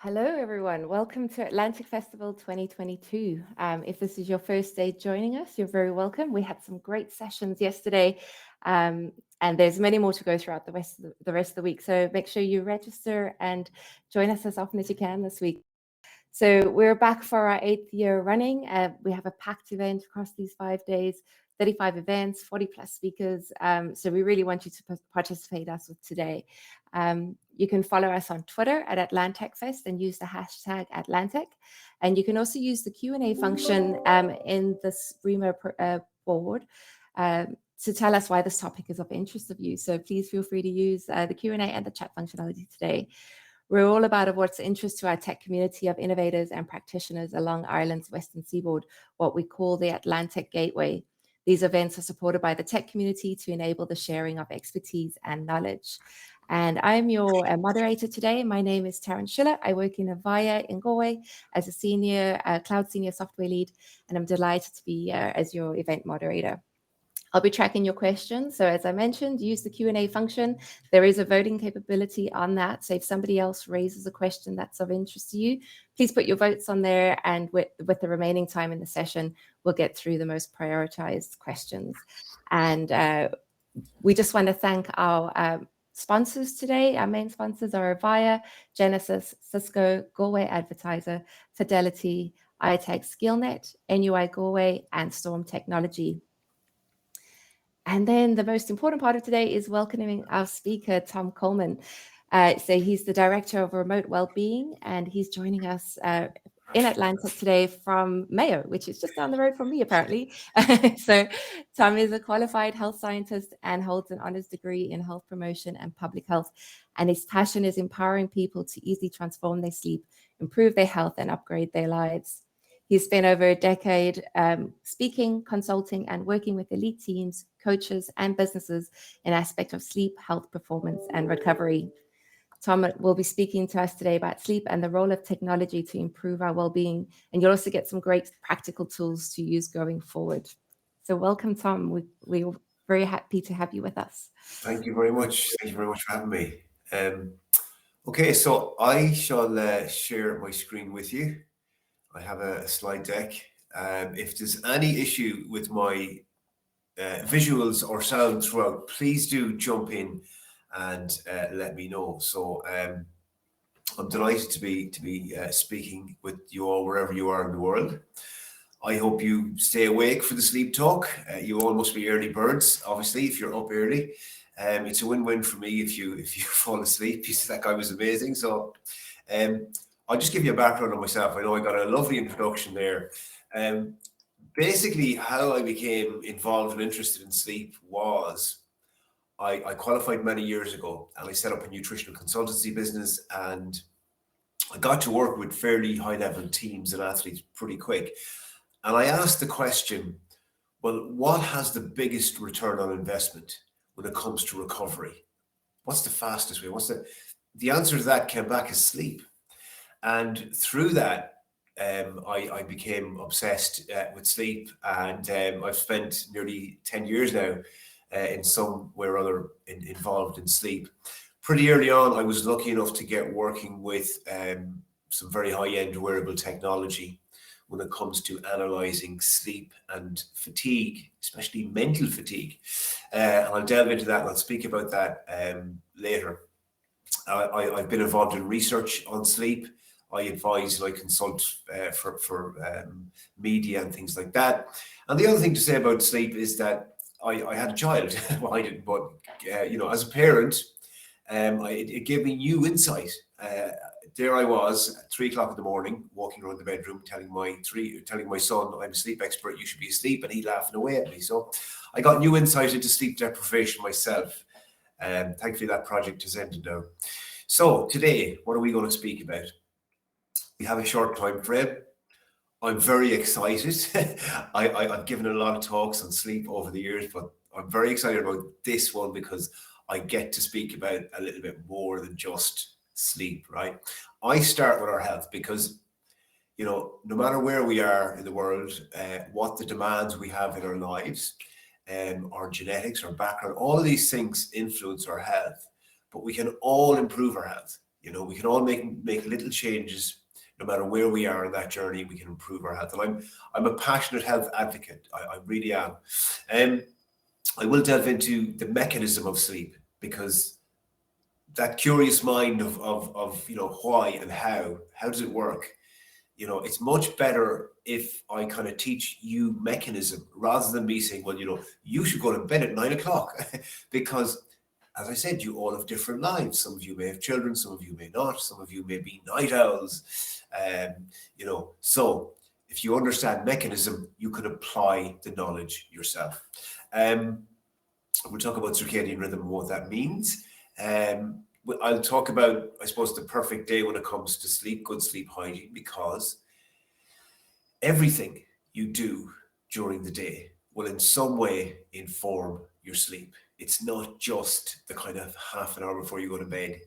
Hello, everyone. Welcome to AtlanTec Festival 2022. If this is your first day joining us, you're very welcome. We had some great sessions yesterday, and there's many more to go throughout the rest of the week. So make sure you register and join us as often as you can this week. So we're back for our 8th year running. We have a packed event across these 5 days, 35 events, 40 plus speakers. So we really want you to participate as with today. You can follow us on Twitter at AtlanTecFest and use the hashtag AtlanTec. And you can also use the Q&A function in this Remo board to tell us why this topic is of interest of you. So please feel free to use the Q&A and the chat functionality today. We're all about what's interest to our tech community of innovators and practitioners along Ireland's western seaboard, what we call the AtlanTec Gateway. These events are supported by the tech community to enable the sharing of expertise and knowledge. And I'm your moderator today. My name is Taryn Schiller. I work in Avaya in Galway as a senior cloud senior software lead, and I'm delighted to be here as your event moderator. I'll be tracking your questions. So as I mentioned, use the Q&A function. There is a voting capability on that. So if somebody else raises a question that's of interest to you, please put your votes on there. And with the remaining time in the session, we'll get through the most prioritized questions. And we just want to thank our sponsors today. Our main sponsors are Avaya, Genesis, Cisco, Galway Advertiser, Fidelity, iTech Skillnet, NUI Galway, and Storm Technology. And then the most important part of today is welcoming our speaker, Tom Coleman. So he's the Director of Remote Wellbeing, and he's joining us in Atlanta today from Mayo, which is just down the road from me, apparently. So Tom is a qualified health scientist and holds an honors degree in health promotion and public health. And his passion is empowering people to easily transform their sleep, improve their health, and upgrade their lives. He's spent over a decade speaking, consulting, and working with elite teams, coaches, and businesses in aspect of sleep, health, performance, and recovery. Tom will be speaking to us today about sleep and the role of technology to improve our well-being. And you'll also get some great practical tools to use going forward. So welcome, Tom. We're very happy to have you with us. Thank you very much. Thank you very much for having me. Okay, so I shall share my screen with you. I have a slide deck. If there's any issue with my visuals or sound throughout, please do jump in and let me know. So I'm delighted to be speaking with you all wherever you are in the world. I hope you stay awake for the sleep talk. You all must be early birds, obviously, if you're up early. It's a win-win for me if you fall asleep. That guy was amazing. So I'll just give you a background on myself. I know I got a lovely introduction there. Basically, how I became involved and interested in sleep was I qualified many years ago, and I set up a nutritional consultancy business, and I got to work with fairly high-level teams and athletes pretty quick. And I asked the question, well, what has the biggest return on investment when it comes to recovery? What's the fastest way? The answer to that came back as sleep. And through that, I became obsessed with sleep, and I've spent nearly 10 years now in some way or other involved in sleep. Pretty early on, I was lucky enough to get working with some very high-end wearable technology when it comes to analyzing sleep and fatigue, especially mental fatigue. And I'll delve into that and I'll speak about that later. I've been involved in research on sleep. I advise and I consult for media and things like that. And the other thing to say about sleep is that I had a child. Well, I didn't, but as a parent, it gave me new insight. There I was at 3 o'clock in the morning, walking around the bedroom, telling my son, I'm a sleep expert, you should be asleep, and he laughing away at me. So I got new insight into sleep deprivation myself. Thankfully, that project has ended now. So today, what are we going to speak about? We have a short time frame. I'm very excited. I've given a lot of talks on sleep over the years, but I'm very excited about this one because I get to speak about a little bit more than just sleep, right? I start with our health because, no matter where we are in the world, what the demands we have in our lives, our genetics, our background, all of these things influence our health, but we can all improve our health. You know, we can all make little changes. No matter where we are in that journey, we can improve our health. And I'm a passionate health advocate. I really am. I will delve into the mechanism of sleep, because that curious mind of you know, why and how does it work? You know, it's much better if I kind of teach you mechanism rather than me saying, well, you know, you should go to bed at 9 o'clock because, as I said, you all have different lives. Some of you may have children, some of you may not, some of you may be night owls. You know, so if you understand mechanism, you can apply the knowledge yourself. We'll talk about circadian rhythm and what that means. I'll talk about, I suppose, the perfect day when it comes to sleep, good sleep hygiene, because everything you do during the day will in some way inform your sleep. It's not just the kind of half an hour before you go to bed.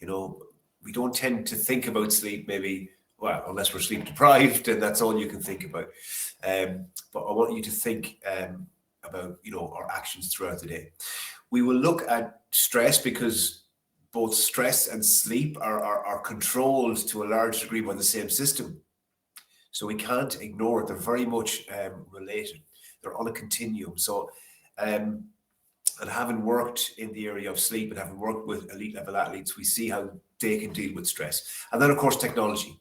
You know, we don't tend to think about sleep, maybe, well, unless we're sleep deprived, and that's all you can think about. But I want you to think about, you know, our actions throughout the day. We will look at stress, because both stress and sleep are controlled to a large degree by the same system. So we can't ignore it. They're very much related. They're on a continuum. So, and having worked in the area of sleep and having worked with elite level athletes, we see how they can deal with stress. And then, of course, technology,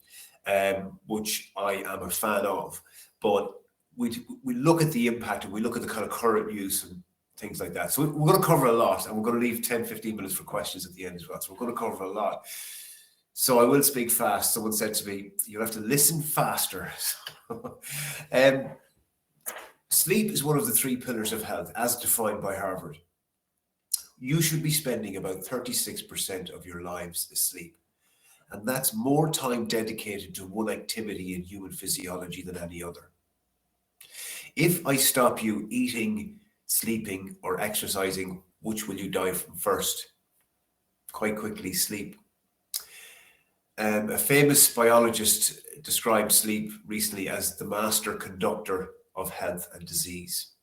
which I am a fan of. But we look at the impact, and we look at the kind of current use and things like that. So we're going to cover a lot, and we're going to leave 10-15 minutes for questions at the end as well. So we're going to cover a lot. So I will speak fast. Someone said to me, you'll have to listen faster. Sleep is one of the 3 pillars of health, as defined by Harvard. You should be spending about 36% of your lives asleep. And that's more time dedicated to one activity in human physiology than any other. If I stop you eating, sleeping, or exercising, which will you die from first? Quite quickly, sleep. A famous biologist described sleep recently as the master conductor of health and disease.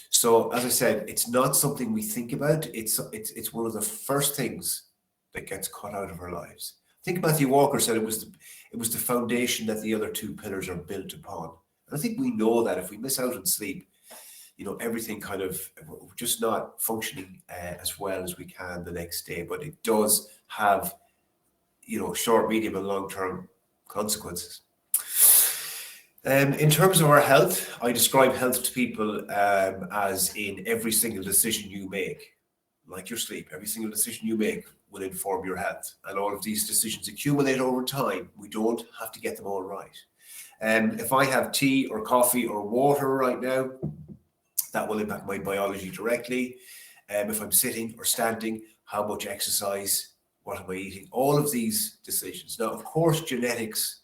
So, as I said, it's not something we think about. It's one of the first things that gets cut out of our lives. I think Matthew Walker said it was the foundation that the other 2 pillars are built upon. And I think we know that if we miss out on sleep, you know, everything kind of, we're just not functioning as well as we can the next day. But it does have, you know, short, medium, and long-term consequences. In terms of our health, I describe health to people as in every single decision you make, like your sleep. Every single decision you make will inform your health, and all of these decisions accumulate over time. We don't have to get them all right. If I have tea or coffee or water right now, that will impact my biology directly. If I'm sitting or standing, how much exercise, what am I eating? All of these decisions. Now, of course, genetics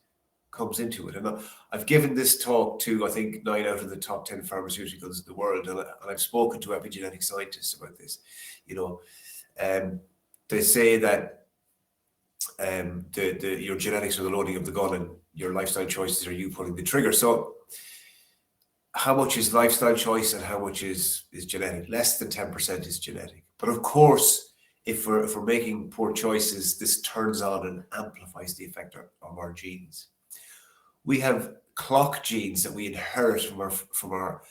comes into it. And I've given this talk to, I think, 9 out of the top 10 pharmaceuticals in the world. And I've spoken to epigenetic scientists about this. You know, they say that your genetics are the loading of the gun, and your lifestyle choices are you pulling the trigger. So how much is lifestyle choice and how much is genetic? Less than 10% is genetic. But of course, if we're making poor choices, this turns on and amplifies the effect of our genes. We have clock genes that we inherit from our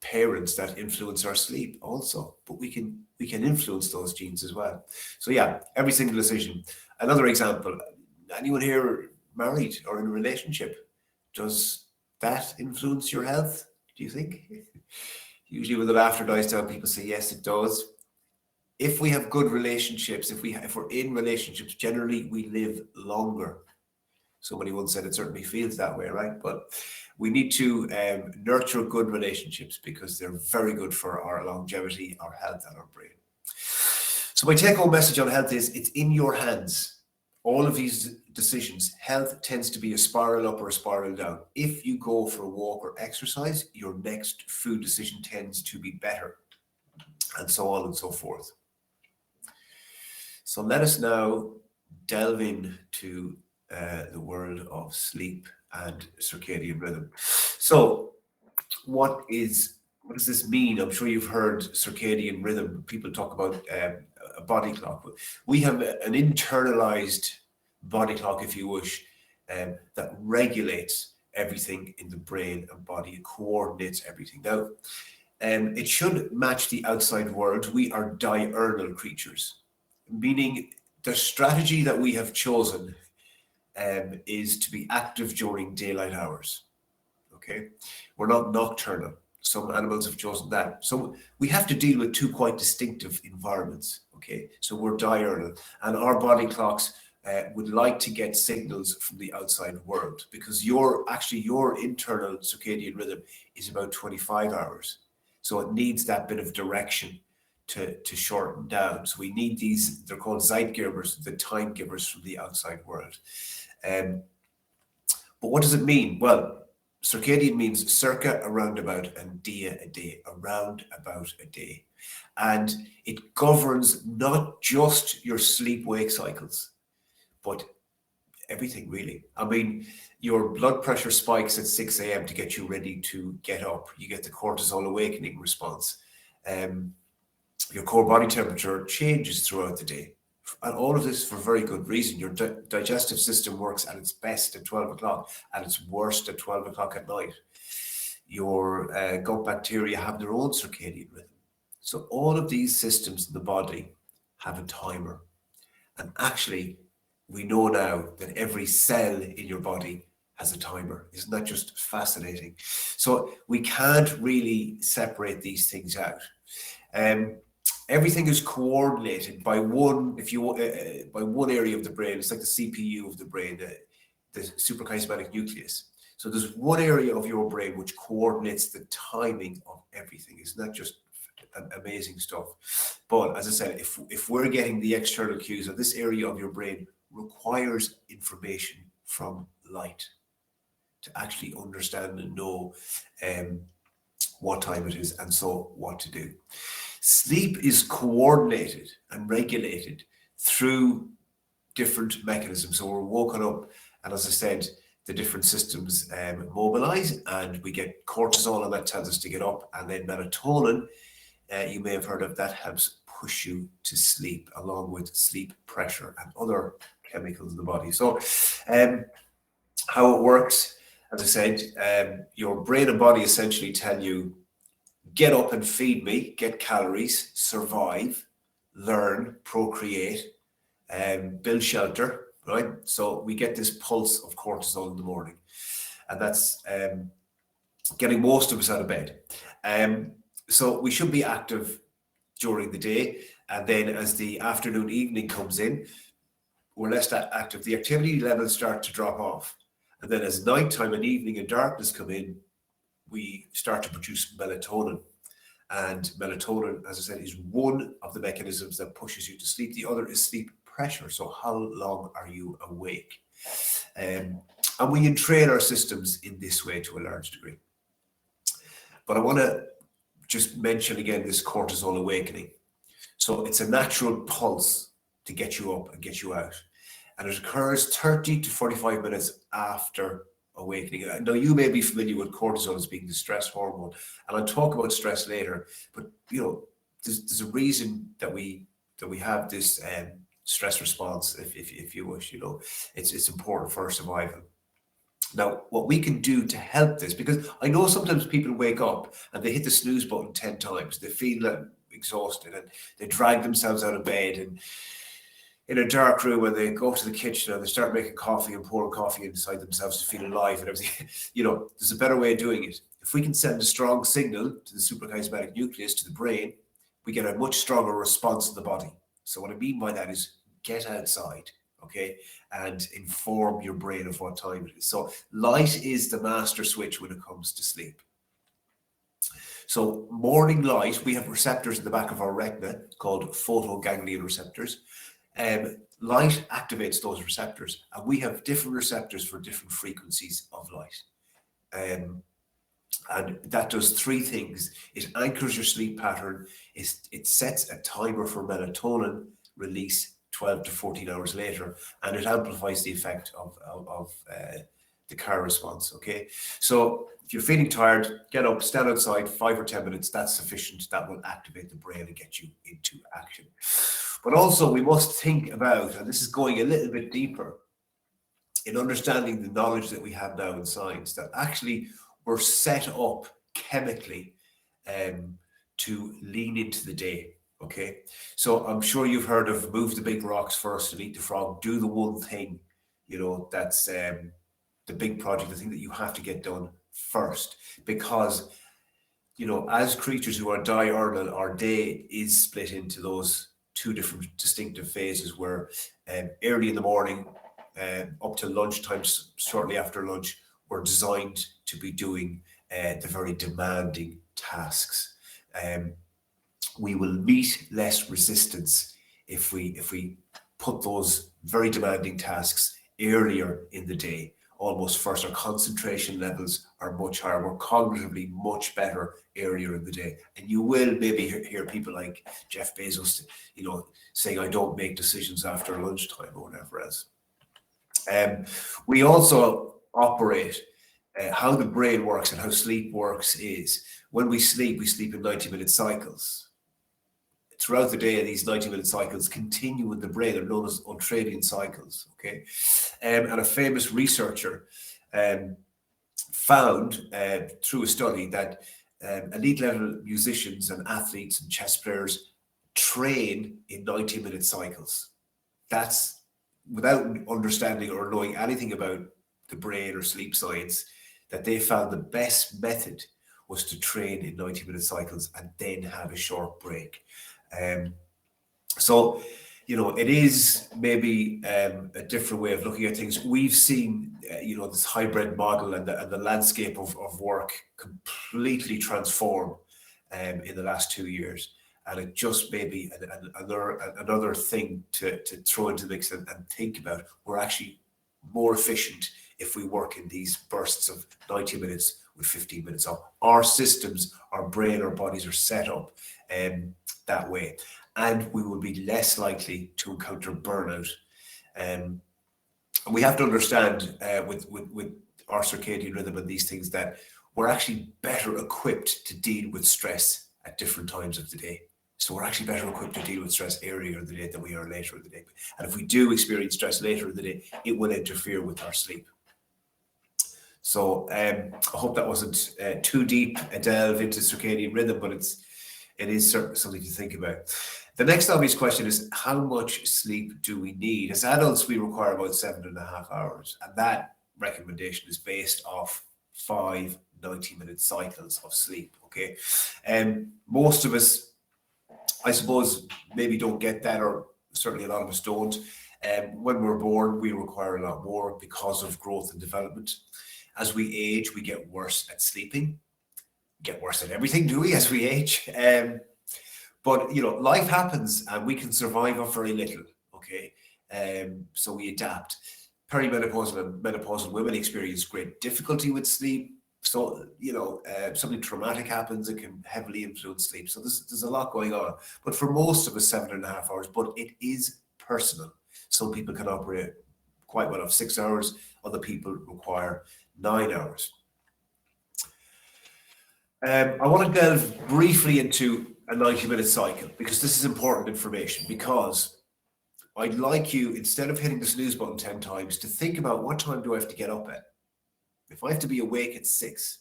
parents that influence our sleep also, but we can influence those genes as well. So yeah, every single decision. Another example, anyone here married or in a relationship, does that influence your health, do you think? Usually when the laughter dies down, people say, yes, it does. If we have good relationships, if we're in relationships, generally we live longer. Somebody once said it certainly feels that way, right? But we need to nurture good relationships because they're very good for our longevity, our health, and our brain. So my take-home message on health is it's in your hands. All of these decisions, health tends to be a spiral up or a spiral down. If you go for a walk or exercise, your next food decision tends to be better, and so on and so forth. So let us now delve into the world of sleep and circadian rhythm. So what does this mean? I'm sure you've heard circadian rhythm. People talk about a body clock. We have an internalized body clock, if you wish, that regulates everything in the brain and body. It coordinates everything. Now, it should match the outside world. We are diurnal creatures, meaning the strategy that we have chosen is to be active during daylight hours. Okay, we're not nocturnal. Some animals have chosen that. So we have to deal with two quite distinctive environments. Okay, so we're diurnal, and our body clocks would like to get signals from the outside world, because your internal circadian rhythm is about 25 hours. So it needs that bit of direction to shorten down. So we need these, they're called Zeitgebers, the time givers from the outside world. But what does it mean? Well, circadian means circa, around about, and dia, a day, around about a day. And it governs not just your sleep-wake cycles, but everything really. I mean, your blood pressure spikes at 6 a.m. to get you ready to get up. You get the cortisol awakening response. Your core body temperature changes throughout the day. And all of this for very good reason. Your digestive system works at its best at 12 o'clock, at its worst at 12 o'clock at night. Your gut bacteria have their own circadian rhythm. So all of these systems in the body have a timer. And actually, we know now that every cell in your body has a timer. Isn't that just fascinating? So we can't really separate these things out. Everything is coordinated by one, by one area of the brain. It's like the CPU of the brain, the suprachiasmatic nucleus. So there's one area of your brain which coordinates the timing of everything. Isn't that just amazing stuff? But as I said, if we're getting the external cues, of this area of your brain requires information from light to actually understand and know what time it is, and so what to do. Sleep is coordinated and regulated through different mechanisms. So we're woken up, and as I said, the different systems mobilize, and we get cortisol, and that tells us to get up. And then melatonin, you may have heard of, that helps push you to sleep, along with sleep pressure and other chemicals in the body. So how it works, as I said, your brain and body essentially tell you, get up and feed me, get calories, survive, learn, procreate, build shelter, right? So we get this pulse of cortisol in the morning, and that's getting most of us out of bed. So we should be active during the day, and then as the afternoon, evening comes in, we're less active. The activity levels start to drop off. And then as nighttime and evening and darkness come in, we start to produce melatonin. And melatonin, as I said, is one of the mechanisms that pushes you to sleep. The other is sleep pressure. So how long are you awake? And we entrain our systems in this way to a large degree. But I want to just mention again this cortisol awakening. So it's a natural pulse to get you up and get you out. And it occurs 30 to 45 minutes after awakening. Now, you may be familiar with cortisol as being the stress hormone, and I'll talk about stress later, but you know, there's a reason that we have this stress response, if you wish. You know, it's important for our survival. Now, what we can do to help this, because I know sometimes people wake up and they hit the snooze button 10 times, they feel exhausted, and they drag themselves out of bed, and in a dark room, when they go to the kitchen and they start making coffee and pouring coffee inside themselves to feel alive and everything. You know, there's a better way of doing it. If we can send a strong signal to the suprachiasmatic nucleus, to the brain, we get a much stronger response in the body. So what I mean by that is get outside, okay, and inform your brain of what time it is. So light is the master switch when it comes to sleep. So morning light, we have receptors in the back of our retina called photoganglion receptors. Light activates those receptors, and we have different receptors for different frequencies of light. And that does three things. It anchors your sleep pattern. It sets a timer for melatonin release 12 to 14 hours later, and it amplifies the effect of the car response, okay? So if you're feeling tired, get up, stand outside 5 or 10 minutes. That's sufficient. That will activate the brain and get you into action. But also we must think about, and this is going a little bit deeper, in understanding the knowledge that we have now in science, that actually we're set up chemically to lean into the day. Okay, so I'm sure you've heard of move the big rocks first and eat the frog. Do the one thing, that's the big project, the thing that you have to get done first, because as creatures who are diurnal, our day is split into those two different distinctive phases, where early in the morning up to lunchtime, shortly after lunch, we're designed to be doing the very demanding tasks. We will meet less resistance if we put those very demanding tasks earlier in the day, almost first. Our concentration levels are much higher. We're cognitively much better earlier in the day. And you will maybe hear people like Jeff Bezos, saying, I don't make decisions after lunchtime or whatever else. We also operate, how the brain works and how sleep works is, when we sleep in 90-minute cycles. Throughout the day, these 90-minute cycles continue in the brain. They're known as ultradian cycles, okay? And a famous researcher found through a study that elite level musicians and athletes and chess players train in 90-minute cycles. That's without understanding or knowing anything about the brain or sleep science, that they found the best method was to train in 90-minute cycles and then have a short break. So, it is maybe a different way of looking at things. We've seen, this hybrid model and the landscape of work completely transform in the last 2 years. And it just may be another thing to throw into the mix and think about. We're actually more efficient if we work in these bursts of 90 minutes with 15 minutes off. Our systems, our brain, our bodies are set up that way. And we will be less likely to encounter burnout. And we have to understand with our circadian rhythm and these things, that we're actually better equipped to deal with stress at different times of the day. So we're actually better equipped to deal with stress earlier in the day than we are later in the day. And if we do experience stress later in the day, it will interfere with our sleep. So I hope that wasn't too deep a delve into circadian rhythm, but it is certainly something to think about. The next obvious question is, how much sleep do we need? As adults, we require about 7.5 hours. And that recommendation is based off 5 90-minute cycles of sleep, okay? Most of us, I suppose, maybe don't get that, or certainly a lot of us don't. When we're born, we require a lot more because of growth and development. As we age, we get worse at sleeping. Get worse at everything, do we, as we age? But, life happens and we can survive on very little, okay? So we adapt. Perimenopausal and menopausal women experience great difficulty with sleep. So, something traumatic happens, it can heavily influence sleep. So there's a lot going on. But for most of us, 7.5 hours, but it is personal. Some people can operate quite well off 6 hours. Other people require 9 hours. I want to delve briefly into a 90-minute cycle, because this is important information, because I'd like you, instead of hitting the snooze button 10 times, to think about, what time do I have to get up at? If I have to be awake at 6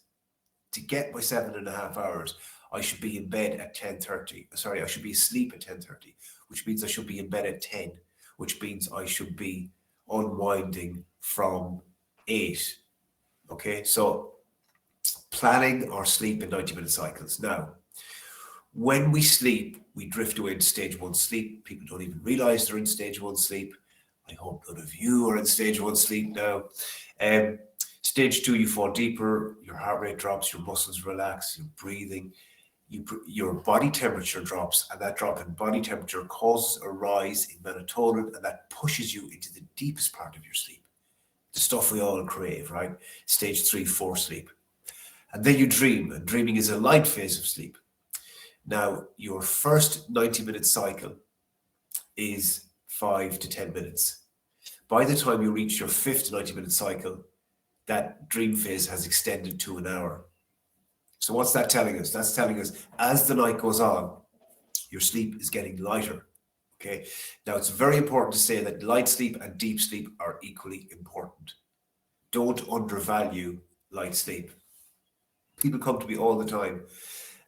to get my 7.5 hours, I should be in bed at 10:30. Sorry, I should be asleep at 10:30, which means I should be in bed at 10, which means I should be unwinding from 8. Okay, so planning our sleep in 90-minute cycles. Now, when we sleep, we drift away into stage 1 sleep. People don't even realize they're in stage 1 sleep. I hope none of you are in stage 1 sleep now. Stage 2, you fall deeper, your heart rate drops, your muscles relax, your breathing, your body temperature drops, and that drop in body temperature causes a rise in melatonin, and that pushes you into the deepest part of your sleep. The stuff we all crave, right? Stage 3, 4 sleep. And then you dream, and dreaming is a light phase of sleep. Now, your first 90-minute cycle is 5 to 10 minutes. By the time you reach your 5th 90-minute cycle, that dream phase has extended to an hour. So what's that telling us? That's telling us, as the night goes on, your sleep is getting lighter, Okay. Now, it's very important to say that light sleep and deep sleep are equally important. Don't undervalue light sleep. People come to me all the time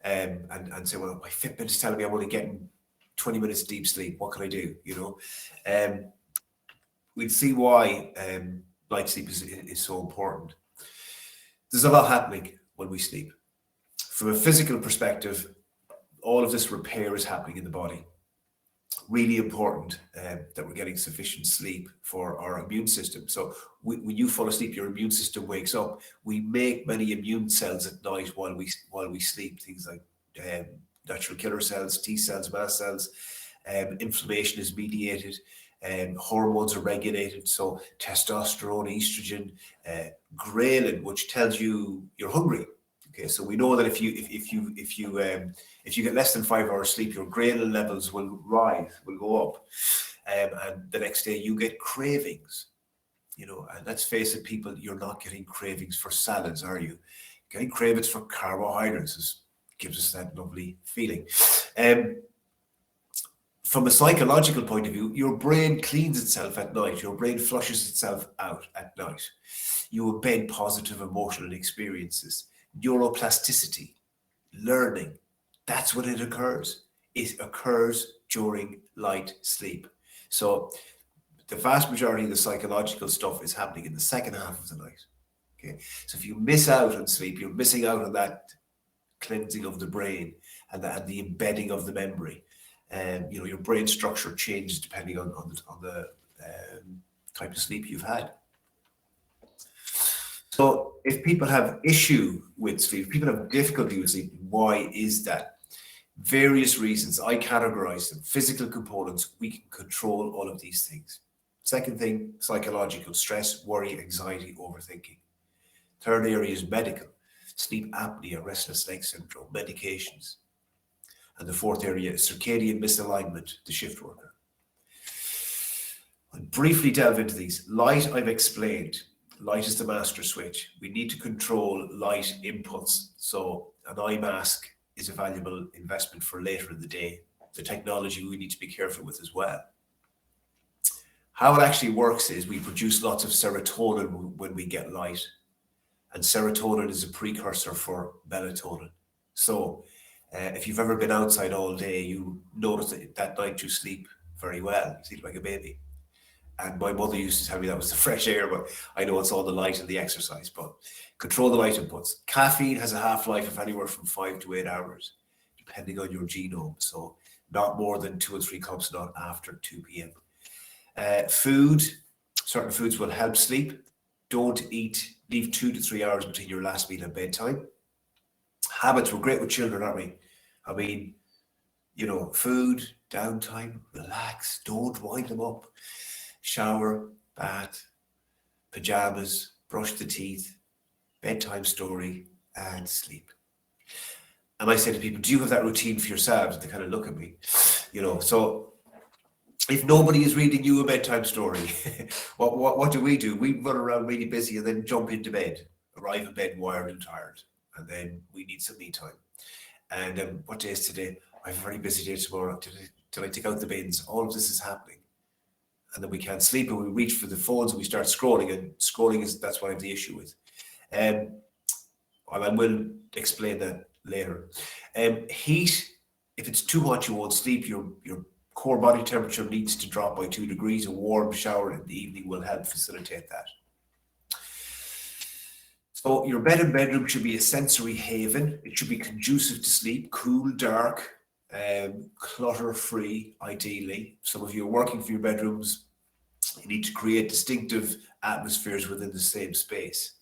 and say, well, my Fitbit is telling me I'm only getting 20 minutes deep sleep. What can I do? We'll see why light sleep is so important. There's a lot happening when we sleep. From a physical perspective, all of this repair is happening in the body. Really important that we're getting sufficient sleep for our immune system. So when you fall asleep, your immune system wakes up. We make many immune cells at night while we sleep. Things like natural killer cells, T cells, mast cells. Inflammation is mediated. Hormones are regulated. So testosterone, estrogen, ghrelin, which tells you you're hungry. Okay, so we know that if you get less than 5 hours sleep, your ghrelin levels will rise, will go up, and the next day you get cravings. And let's face it, people, you're not getting cravings for salads, are you? You're getting cravings for carbohydrates. This gives us that lovely feeling. From a psychological point of view, your brain cleans itself at night. Your brain flushes itself out at night. You embed positive emotional experiences. Neuroplasticity, learning, that's when it occurs. It occurs during light sleep. So the vast majority of the psychological stuff is happening in the second half of the night. Okay, so if you miss out on sleep, you're missing out on that cleansing of the brain and the embedding of the memory. Your brain structure changes depending on the type of sleep you've had. So if people have issue with sleep, if people have difficulty with sleep, why is that? Various reasons. I categorize them. Physical components, we can control all of these things. Second thing, psychological, stress, worry, anxiety, overthinking. Third area is medical, sleep apnea, restless leg syndrome, medications. And the fourth area is circadian misalignment, the shift worker. I'll briefly delve into these. Light, I've explained. Light is the master switch. We need to control light inputs. So an eye mask is a valuable investment for later in the day. The technology we need to be careful with as well. How it actually works is we produce lots of serotonin when we get light. And serotonin is a precursor for melatonin. So if you've ever been outside all day, you notice that night you sleep very well. You sleep like a baby. And my mother used to tell me that was the fresh air, but I know it's all the light and the exercise. But control the light inputs. Caffeine has a half-life of anywhere from 5 to 8 hours, depending on your genome. So not more than 2 or 3 cups, not after 2 p.m. Food, certain foods will help sleep. Don't eat, leave 2 to 3 hours between your last meal and bedtime. Habits, we're great with children, aren't we? I mean, food, downtime, relax, don't wind them up. Shower, bath, pajamas, brush the teeth, bedtime story, and sleep. And I say to people, do you have that routine for yourselves? And they kind of look at me, So if nobody is reading you a bedtime story, what do? We run around really busy and then jump into bed, arrive in bed wired and tired, and then we need some me time. And what day is today? I have a very busy day tomorrow. Till I take out the bins, all of this is happening. And then we can't sleep and we reach for the phones and we start scrolling, and that's what I have the issue with. I will explain that later. Heat, if it's too hot, you won't sleep. Your core body temperature needs to drop by 2 degrees. A warm shower in the evening will help facilitate that. So your bed and bedroom should be a sensory haven. It should be conducive to sleep, cool, dark, clutter-free, ideally. Some of you are working for your bedrooms. You need to create distinctive atmospheres within the same space.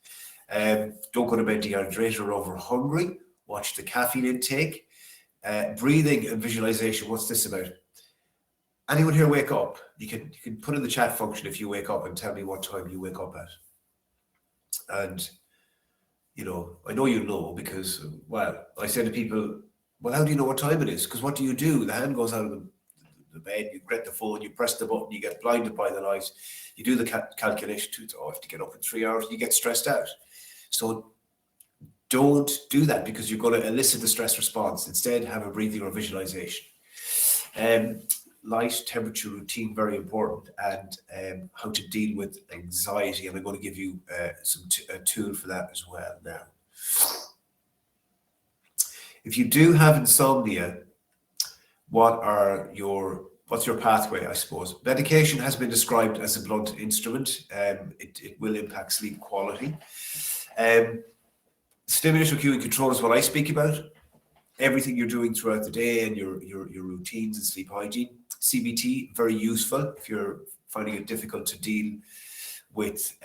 Don't go to bed dehydrated or over hungry. Watch the caffeine intake. Breathing and visualization. What's this about? Anyone here wake up? You can put in the chat function if you wake up and tell me what time you wake up at. And I know you know because, I say to people, well, how do you know what time it is? Because what do? The hand goes out of the bed, you get the phone, you press the button, you get blinded by the light, you do the calculation, I have to get up in 3 hours, you get stressed out. So don't do that because you're going to elicit the stress response. Instead, have a breathing or visualization. light, temperature, routine, very important, and how to deal with anxiety. And I'm going to give you a tool for that as well now. If you do have insomnia, what's your pathway, I suppose? Medication has been described as a blunt instrument. It will impact sleep quality. Stimulus, cue, and control is what I speak about. Everything you're doing throughout the day and your routines and sleep hygiene. CBT, very useful if you're finding it difficult to deal with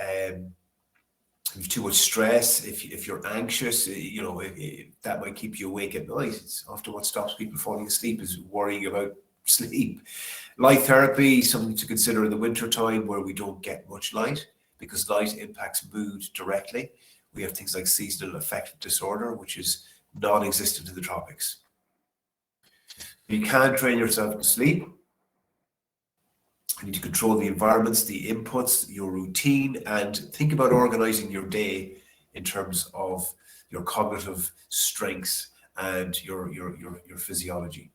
too much stress. If you're anxious, that might keep you awake at night. It's often what stops people falling asleep is worrying about sleep. Light therapy, something to consider in the winter time where we don't get much light, because light impacts mood directly. We have things like seasonal affective disorder, which is non-existent in the tropics. You can train yourself to sleep. You need to control the environments, the inputs, your routine, and think about organizing your day in terms of your cognitive strengths and your physiology.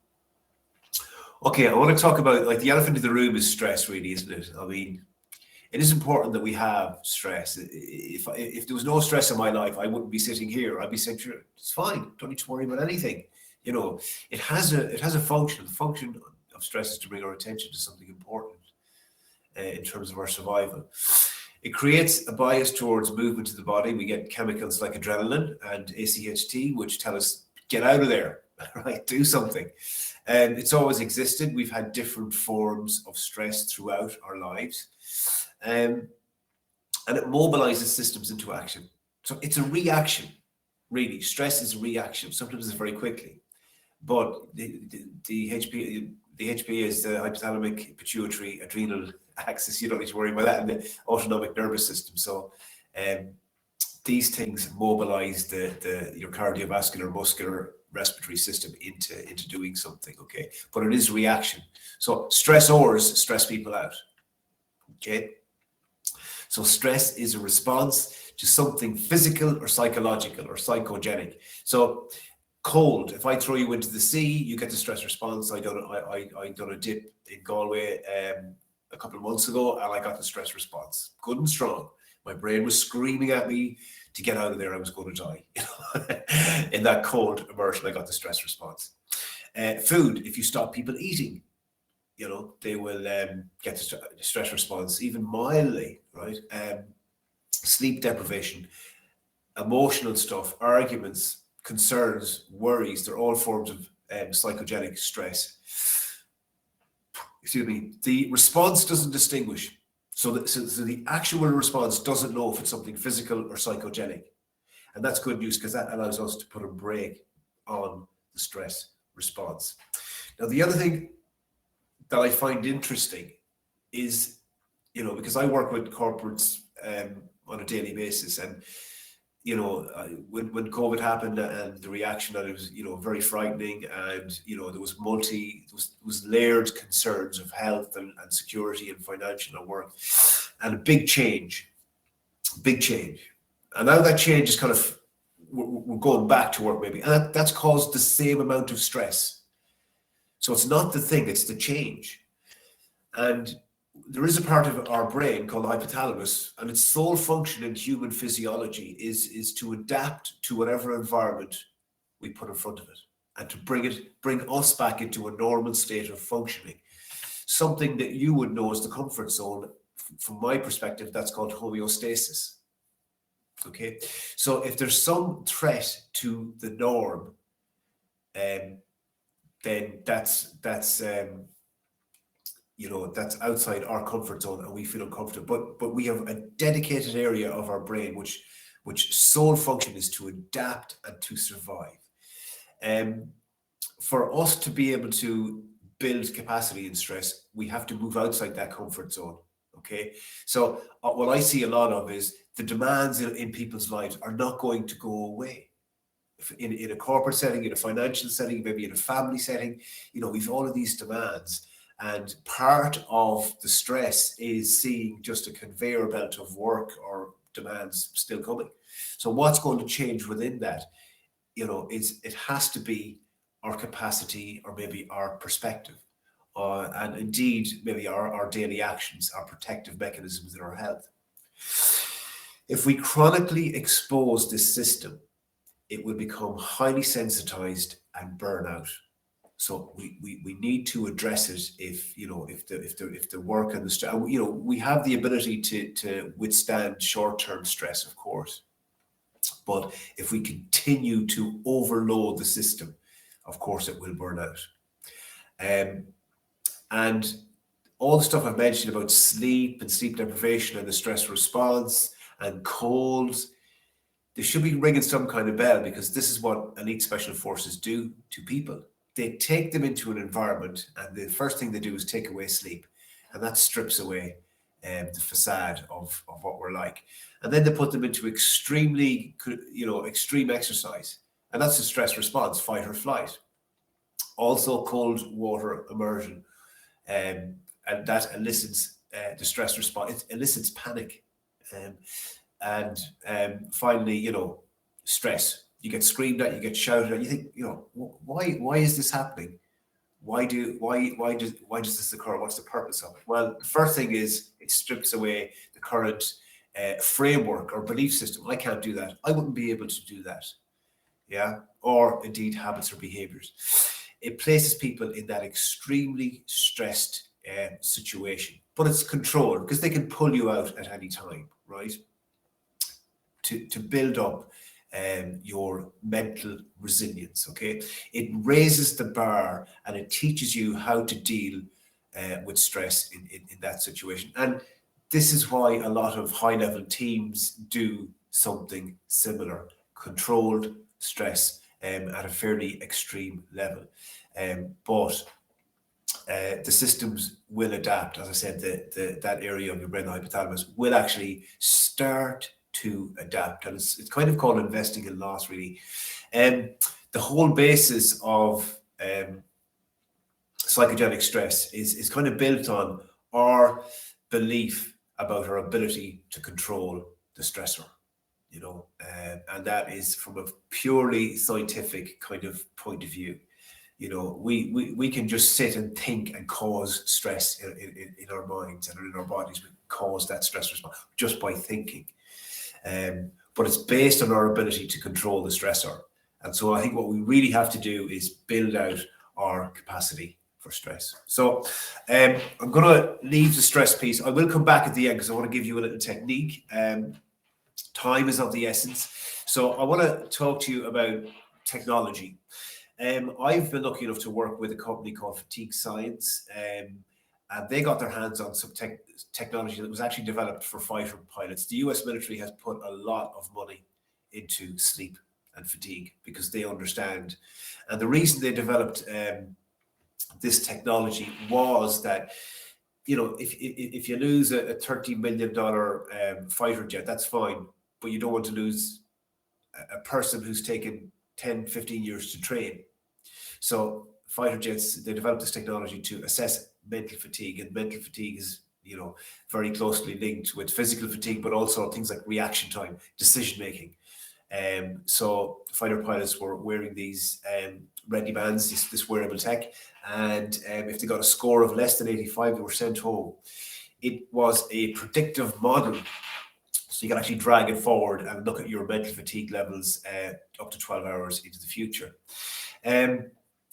Okay, I want to talk about, like, the elephant in the room is stress, really, isn't it? I mean, it is important that we have stress. If there was no stress in my life, I wouldn't be sitting here. I'd be saying, sure, it's fine. Don't need to worry about anything. It has a function. The function of stress is to bring our attention to something important in terms of our survival. It creates a bias towards movement to the body. We get chemicals like adrenaline and ACHT, which tell us, get out of there, right? Do something. And it's always existed. We've had different forms of stress throughout our lives. And it mobilizes systems into action. So it's a reaction, really. Stress is a reaction. Sometimes it's very quickly. But the HP is the hypothalamic, pituitary, adrenal axis. You don't need to worry about that, and the autonomic nervous system. So these things mobilize your cardiovascular, muscular, respiratory system into doing something. Okay, but it is reaction. So stressors stress people out. Okay, so stress is a response to something physical or psychological or psychogenic. So cold, if I throw you into the sea, you get the stress response. I done a dip in Galway a couple of months ago, and I got the stress response, good and strong. My brain was screaming at me to get out of there. I was going to die. In that cold immersion, I got the stress response. Food, if you stop people eating, they will get the stress response, even mildly, right? Sleep deprivation, emotional stuff, arguments, concerns, worries, they're all forms of psychogenic stress. Excuse me. The response doesn't distinguish. So the actual response doesn't know if it's something physical or psychogenic. And that's good news, because that allows us to put a brake on the stress response. Now, the other thing that I find interesting is, because I work with corporates on a daily basis, and when COVID happened and the reaction, that it was very frightening, and there was layered concerns of health and security and financial and work, and a big change, and now that change is kind of, we're going back to work maybe, and that's caused the same amount of stress. So it's not the thing, it's the change. And there is a part of our brain called the hypothalamus, and its sole function in human physiology is to adapt to whatever environment we put in front of it, and to bring us back into a normal state of functioning. Something that you would know as the comfort zone. From my perspective, that's called homeostasis. Okay, so if there's some threat to the norm, then that's outside our comfort zone, and we feel uncomfortable. But we have a dedicated area of our brain which sole function is to adapt and to survive. For us to be able to build capacity in stress, we have to move outside that comfort zone. Okay, so what I see a lot of is the demands in people's lives are not going to go away. In a corporate setting, in a financial setting, maybe in a family setting, we've all of these demands. And part of the stress is seeing just a conveyor belt of work or demands still coming. So what's going to change within that, is it has to be our capacity, or maybe our perspective and indeed maybe our daily actions, our protective mechanisms in our health. If we chronically expose this system, it will become highly sensitized and burn out. So we need to address it if the work and the stress, we have the ability to withstand short-term stress, of course. But if we continue to overload the system, of course it will burn out. And all the stuff I've mentioned about sleep and sleep deprivation and the stress response and colds, they should be ringing some kind of bell, because this is what elite special forces do to people. They take them into an environment, and the first thing they do is take away sleep, and that strips away the facade of what we're like. And then they put them into extreme exercise, and that's the stress response, fight or flight. Also cold water immersion, and that elicits the stress response. It elicits panic, and finally, stress. You get screamed at, you get shouted at. You think, why is this happening? Why does this occur? What's the purpose of it? Well, the first thing is it strips away the current framework or belief system. I can't do that. I wouldn't be able to do that. Yeah, or indeed habits or behaviors. It places people in that extremely stressed situation, but it's controlled because they can pull you out at any time, right? To build up your mental resilience, okay? It raises the bar and it teaches you how to deal with stress in that situation. And this is why a lot of high-level teams do something similar, controlled stress at a fairly extreme level. But the systems will adapt. As I said, that area of your brain, the hypothalamus, will actually start to adapt, and it's kind of called investing in loss, really. The whole basis of psychogenic stress is kind of built on our belief about our ability to control the stressor, and that is from a purely scientific kind of point of view. We can just sit and think and cause stress in our minds and in our bodies. We cause that stress response just by thinking. But it's based on our ability to control the stressor. And so I think what we really have to do is build out our capacity for stress. So I'm going to leave the stress piece. I will come back at the end because I want to give you a little technique. Time is of the essence. So I want to talk to you about technology. I've been lucky enough to work with a company called Fatigue Science, and they got their hands on some technology that was actually developed for fighter pilots. The US military has put a lot of money into sleep and fatigue because they understand. And the reason they developed this technology was that, if you lose a $30 million fighter jet, that's fine, but you don't want to lose a person who's taken 10, 15 years to train. So fighter jets, they developed this technology to assess mental fatigue, and mental fatigue is, very closely linked with physical fatigue, but also things like reaction time, decision making. So fighter pilots were wearing these ready bands, this wearable tech, and if they got a score of less than 85, they were sent home. It was a predictive model, so you can actually drag it forward and look at your mental fatigue levels up to 12 hours into the future.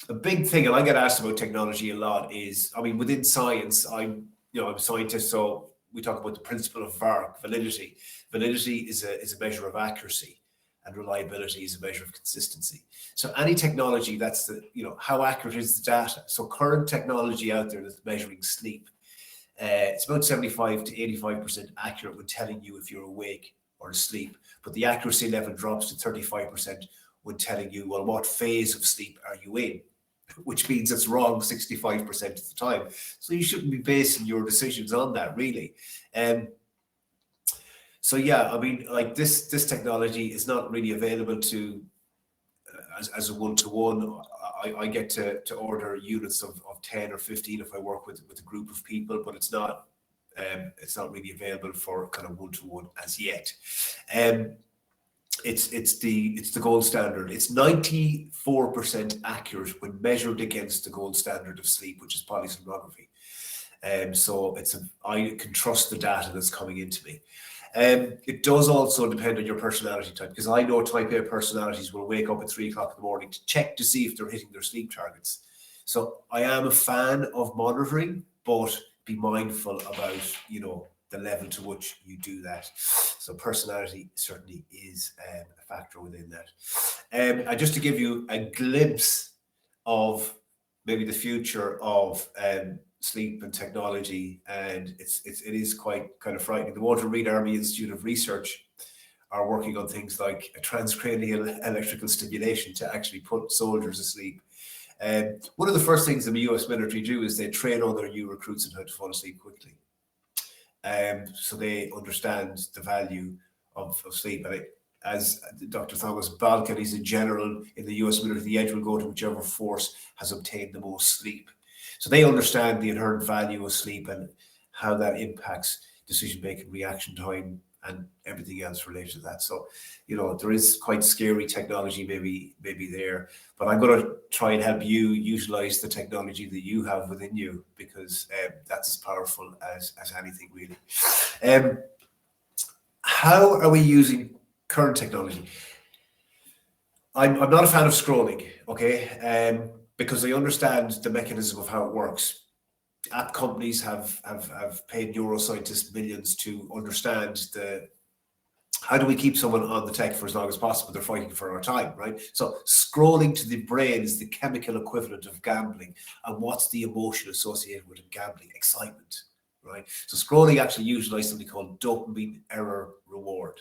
A big thing, and I get asked about technology a lot, is, within science, I'm a scientist, so we talk about the principle of VARC, validity. Validity is a measure of accuracy, and reliability is a measure of consistency. So any technology, that's how accurate is the data. So current technology out there that's measuring sleep, it's about 75 to 85% accurate when telling you if you're awake or asleep, but the accuracy level drops to 35% when telling you, well, what phase of sleep are you in? Which means it's wrong 65% of the time. So you shouldn't be basing your decisions on that, really. So yeah, this technology is not really available to as a one-to-one. I get to order units of 10 or 15 if I work with a group of people, but it's not really available for kind of one-to-one as yet. it's the gold standard. It's 94% accurate when measured against the gold standard of sleep, which is polysomnography. So I can trust the data that's coming into me. It does also depend on your personality type, because I know type A personalities will wake up at 3 o'clock in the morning to check to see if they're hitting their sleep targets. So I am a fan of monitoring, but be mindful about, the level to which you do that. So personality certainly is a factor within that. And just to give you a glimpse of maybe the future of sleep and technology, and it is quite kind of frightening. The Walter Reed Army Institute of Research are working on things like a transcranial electrical stimulation to actually put soldiers asleep. One of the first things the US military do is they train all their new recruits on how to fall asleep quickly. So they understand the value of sleep. And as Dr. Thomas Balkin, he's a general in the US military, the edge will go to whichever force has obtained the most sleep. So they understand the inherent value of sleep and how that impacts decision-making, reaction time, and everything else related to that. So, there is quite scary technology maybe there, but I'm going to try and help you utilize the technology that you have within you, because that's as powerful as anything really. How are we using current technology? I'm not a fan of scrolling, okay? Because I understand the mechanism of how it works. App companies have paid neuroscientists millions to understand how do we keep someone on the tech for as long as possible? They're fighting for our time, right? So scrolling to the brain is the chemical equivalent of gambling. And what's the emotion associated with gambling? Excitement, right? So scrolling actually utilizes something called dopamine error reward,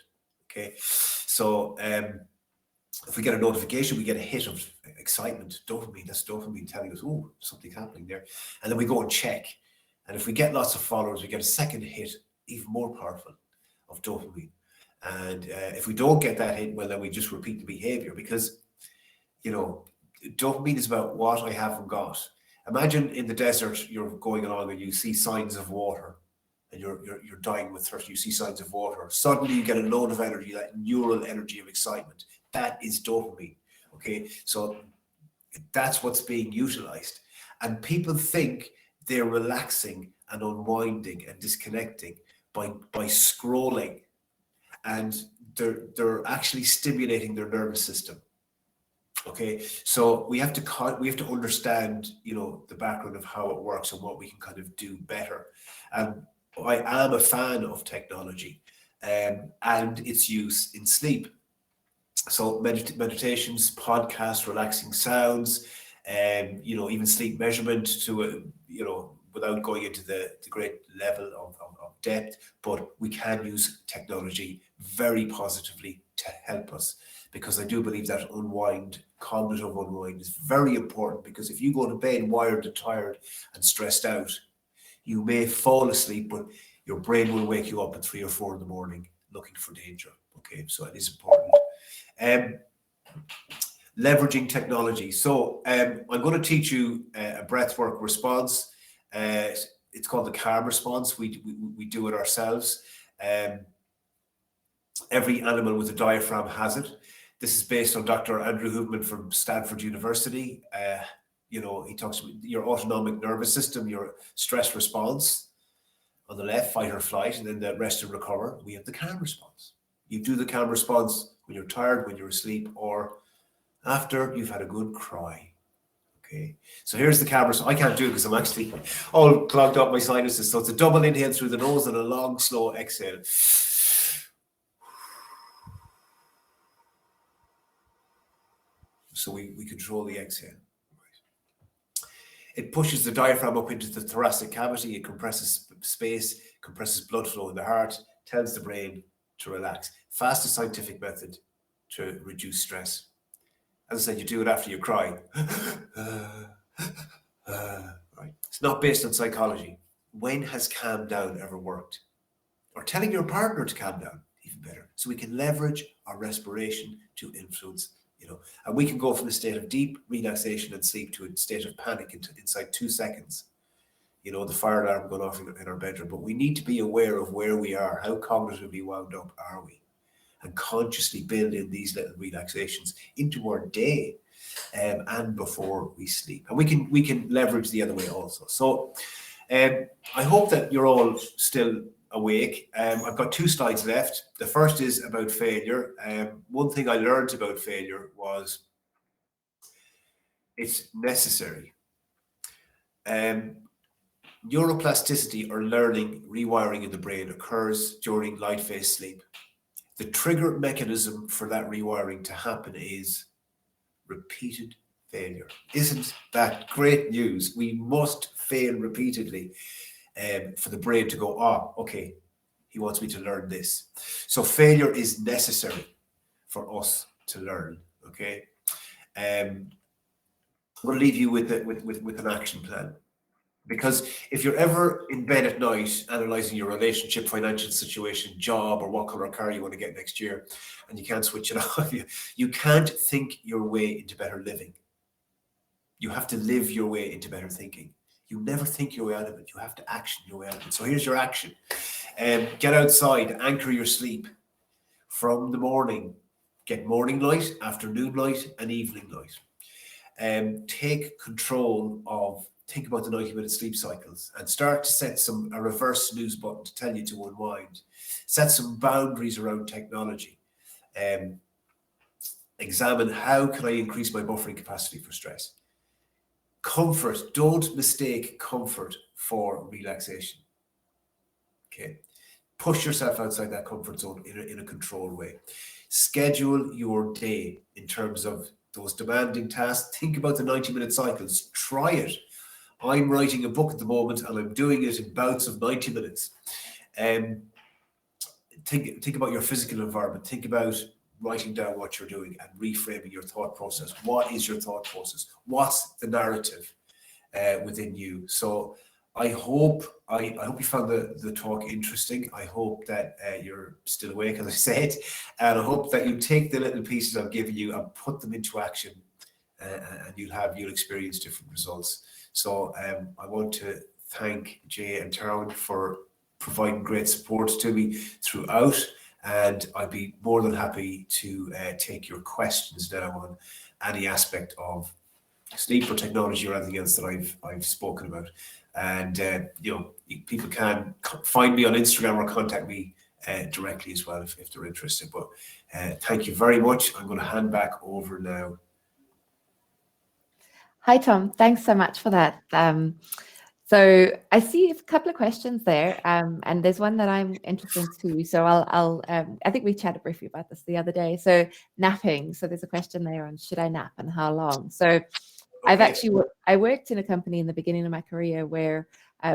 okay? So if we get a notification, we get a hit of excitement, dopamine. That's dopamine telling us, oh, something's happening there. And then we go and check. And if we get lots of followers, we get a second hit, even more powerful, of dopamine. And if we don't get that hit, well, then we just repeat the behavior, because, dopamine is about what I haven't got. Imagine in the desert, you're going along and you see signs of water, and you're dying with thirst. You see signs of water. Suddenly you get a load of energy, that neural energy of excitement. That is dopamine, okay? So that's what's being utilized. And people think they're relaxing and unwinding and disconnecting by scrolling, and they're actually stimulating their nervous system. Okay, so we have to understand, the background of how it works and what we can kind of do better. And I am a fan of technology and its use in sleep. So meditations, podcasts, relaxing sounds, and even sleep measurement to without going into the great level of depth, but we can use technology very positively to help us, because I do believe that cognitive unwind is very important, because if you go to bed wired and tired and stressed out, you may fall asleep, but your brain will wake you up at 3 or 4 in the morning looking for danger. Okay, so it is important. Leveraging technology. So I'm going to teach you a breathwork response. It's called the calm response. We do it ourselves. Every animal with a diaphragm has it. This is based on Dr. Andrew Huberman from Stanford University. He talks about your autonomic nervous system, your stress response on the left, fight or flight, and then the rest and recover. We have the calm response. You do the calm response when you're tired, when you're asleep, or after you've had a good cry. Okay, so here's the calm response. I can't do it because I'm actually all clogged up my sinuses. So it's a double inhale through the nose and a long, slow exhale. So we control the exhale. It pushes the diaphragm up into the thoracic cavity. It compresses space, compresses blood flow in the heart, tells the brain to relax. Fastest scientific method to reduce stress. As I said, you do it after you cry. Right. It's not based on psychology. When has calm down ever worked? Or telling your partner to calm down, even better. So we can leverage our respiration to influence, and we can go from a state of deep relaxation and sleep to a state of panic inside 2 seconds. The fire alarm going off in our bedroom. But we need to be aware of where we are. How cognitively wound up are we? and consciously build in these little relaxations into our day and before we sleep. And we can leverage the other way also. So I hope that you're all still awake. I've got 2 slides left. The first is about failure. One thing I learned about failure was it's necessary. Neuroplasticity, or learning, rewiring in the brain, occurs during light phase sleep. The trigger mechanism for that rewiring to happen is repeated failure. Isn't that great news? We must fail repeatedly for the brain to go, okay, he wants me to learn this. So failure is necessary for us to learn, okay? I'm going to leave you with an action plan. Because if you're ever in bed at night analyzing your relationship, financial situation, job, or what color car you want to get next year, and you can't switch it off, you can't think your way into better living. You have to live your way into better thinking. You never think your way out of it. You have to action your way out of it. So here's your action. Get outside, anchor your sleep from the morning. Get morning light, afternoon light, and evening light. Take control of, think about the 90-minute sleep cycles and start to set a reverse snooze button to tell you to unwind. Set some boundaries around technology. Examine, how can I increase my buffering capacity for stress? Comfort, don't mistake comfort for relaxation. Okay. Push yourself outside that comfort zone in a controlled way. Schedule your day in terms of those demanding tasks. Think about the 90-minute cycles. Try it. I'm writing a book at the moment and I'm doing it in bouts of 90 minutes. Think about your physical environment. Think about writing down what you're doing and reframing your thought process. What is your thought process? What's the narrative within you? So I hope you found the talk interesting. I hope that you're still awake, as I said, and I hope that you take the little pieces I've given you and put them into action, and you'll experience different results. So I want to thank Jay and Taryn for providing great support to me throughout, and I'd be more than happy to take your questions now on any aspect of sleep or technology or anything else that I've spoken about. And people can find me on Instagram or contact me directly as well if they're interested. But thank you very much. I'm going to hand back over now. Hi, Tom. Thanks so much for that. So I see a couple of questions there, and there's one that I'm interested in too. So I think we chatted briefly about this the other day. So napping. So there's a question there on, should I nap and how long? So I worked in a company in the beginning of my career where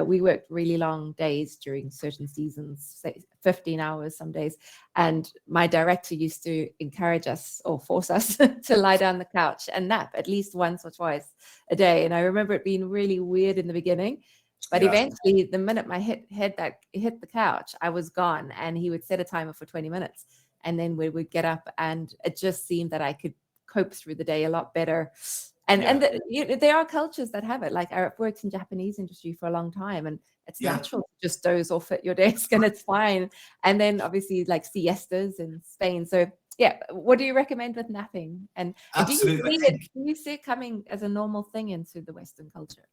we worked really long days during certain seasons, say 15 hours some days. And my director used to encourage us or force us to lie down on the couch and nap at least once or twice a day. And I remember it being really weird in the beginning, but eventually the minute my head hit the couch, I was gone. And he would set a timer for 20 minutes. And then we would get up, and it just seemed that I could cope through the day a lot better. And there are cultures that have it. Like, I've worked in Japanese industry for a long time, and it's natural to just doze off at your desk and it's fine. And then obviously like siestas in Spain. So yeah, what do you recommend with napping? And Absolutely. do you see it coming as a normal thing into the Western culture?